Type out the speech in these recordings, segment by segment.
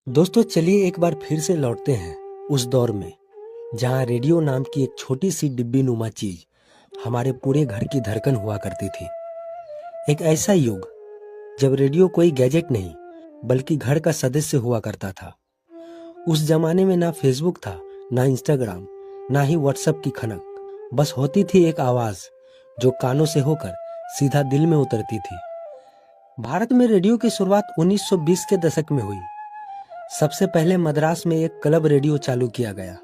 दोस्तों चलिए एक बार फिर से लौटते हैं उस दौर में जहां रेडियो नाम की एक छोटी सी डिब्बी नुमा चीज हमारे पूरे घर की धड़कन हुआ करती थी। एक ऐसा युग जब रेडियो कोई गैजेट नहीं बल्कि घर का सदस्य हुआ करता था। उस जमाने में ना फेसबुक था, ना इंस्टाग्राम, ना ही व्हाट्सएप की खनक। बस होती थी एक आवाज जो कानों से होकर सीधा दिल में उतरती थी। भारत में रेडियो की शुरुआत 1920 के दशक में हुई। सबसे पहले मद्रास में एक क्लब रेडियो चालू किया गया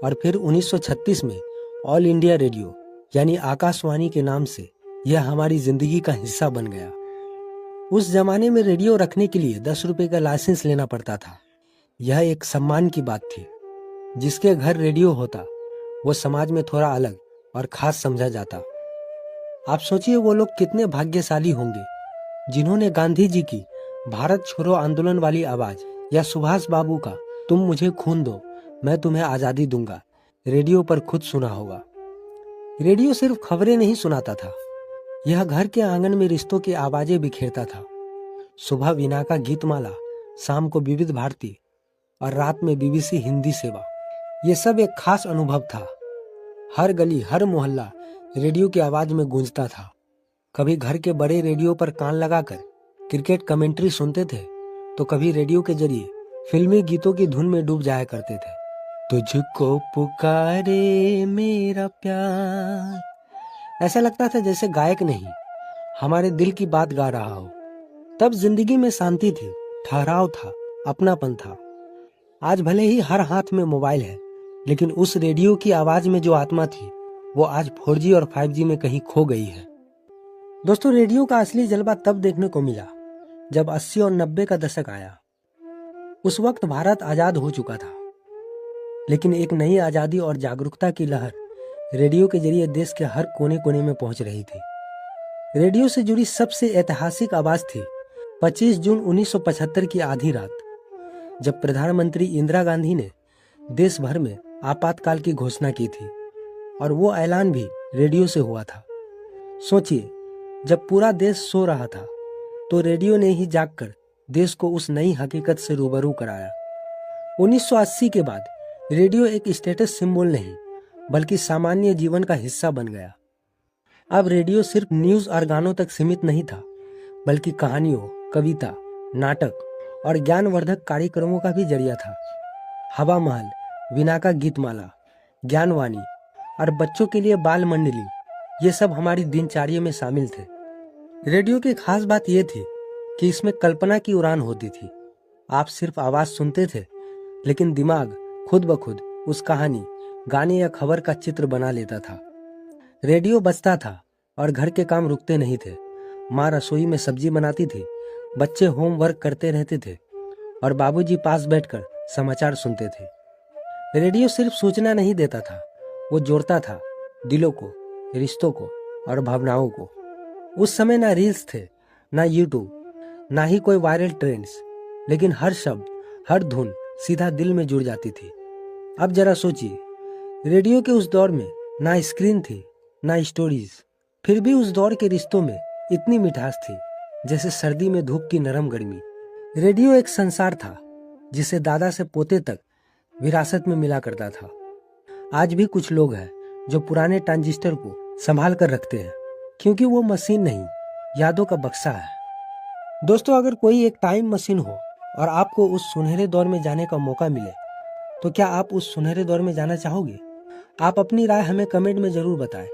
और फिर 1936 में ऑल इंडिया रेडियो यानी आकाशवाणी के नाम से यह हमारी जिंदगी का हिस्सा बन गया। उस जमाने में रेडियो रखने के लिए 10 रुपए का लाइसेंस लेना पड़ता था। यह एक सम्मान की बात थी। जिसके घर रेडियो होता वो समाज में थोड़ा अलग और खास समझा जाता। आप सोचिए वो लोग कितने भाग्यशाली होंगे जिन्होंने गांधी जी की भारत छोड़ो आंदोलन वाली आवाज या सुभाष बाबू का तुम मुझे खून दो मैं तुम्हें आजादी दूंगा रेडियो पर खुद सुना होगा। रेडियो सिर्फ खबरें नहीं सुनाता था, यह घर के आंगन में रिश्तों की आवाजें बिखेरता था। सुबह वीणा का गीतमाला, शाम को विविध भारती और रात में बीबीसी हिंदी सेवा। ये सब एक खास अनुभव था। हर गली हर मोहल्ला रेडियो की आवाज में गूंजता था। कभी घर के बड़े रेडियो पर कान लगाकर क्रिकेट कमेंट्री सुनते थे तो कभी रेडियो के जरिए फिल्मी गीतों की धुन में डूब जाया करते थे। तुझको पुकारे मेरा प्यार, ऐसा लगता था जैसे गायक नहीं हमारे दिल की बात गा रहा हो। तब जिंदगी में शांति थी, ठहराव था, अपनापन था। आज भले ही हर हाथ में मोबाइल है, लेकिन उस रेडियो की आवाज में जो आत्मा थी वो आज 4G और 5G में कहीं खो गई है। दोस्तों रेडियो का असली जलवा तब देखने को मिला जब 80 और 90 का दशक आया। उस वक्त भारत आजाद हो चुका था, लेकिन एक नई आजादी और जागरूकता की लहर रेडियो के जरिए देश के हर कोने कोने में पहुंच रही थी। रेडियो से जुड़ी सबसे ऐतिहासिक आवाज थी 25 जून 1975 की आधी रात, जब प्रधानमंत्री इंदिरा गांधी ने देश भर में आपातकाल की घोषणा की थी और वो ऐलान भी रेडियो से हुआ था। सोचिए, जब पूरा देश सो रहा था तो रेडियो ने ही जागकर देश को उस नई हकीकत से रूबरू कराया। 1980 के बाद रेडियो एक स्टेटस सिंबल नहीं बल्कि सामान्य जीवन का हिस्सा बन गया। अब रेडियो सिर्फ न्यूज और गानों तक सीमित नहीं था, बल्कि कहानियों, कविता, नाटक और ज्ञानवर्धक कार्यक्रमों का भी जरिया था। हवा महल, वीणा का गीतमाला, ज्ञानवाणी और बच्चों के लिए बाल मंडली, ये सब हमारी दिनचर्या में शामिल थे। रेडियो की खास बात यह थी कि इसमें कल्पना की उड़ान होती थी। आप सिर्फ आवाज सुनते थे, लेकिन दिमाग खुद ब खुद उस कहानी, गाने या खबर का चित्र बना लेता था। रेडियो बजता था और घर के काम रुकते नहीं थे। माँ रसोई में सब्जी बनाती थी, बच्चे होमवर्क करते रहते थे और बाबूजी पास बैठकर समाचार सुनते थे। रेडियो सिर्फ सूचना नहीं देता था, वो जोड़ता था दिलों को, रिश्तों को और भावनाओं को। उस समय ना रील्स थे, ना यूट्यूब, ना ही कोई वायरल ट्रेंड्स, लेकिन हर शब्द, हर धुन सीधा दिल में जुड़ जाती थी। अब जरा सोचिए, रेडियो के उस दौर में ना स्क्रीन थी, ना स्टोरीज, फिर भी उस दौर के रिश्तों में इतनी मिठास थी जैसे सर्दी में धूप की नरम गर्मी। रेडियो एक संसार था जिसे दादा से पोते तक विरासत में मिला करता था। आज भी कुछ लोग हैं जो पुराने ट्रांजिस्टर को संभाल कर रखते हैं, क्योंकि वो मशीन नहीं, यादों का बक्सा है। दोस्तों अगर कोई एक टाइम मशीन हो और आपको उस सुनहरे दौर में जाने का मौका मिले तो क्या आप उस सुनहरे दौर में जाना चाहोगे? आप अपनी राय हमें कमेंट में जरूर बताएं।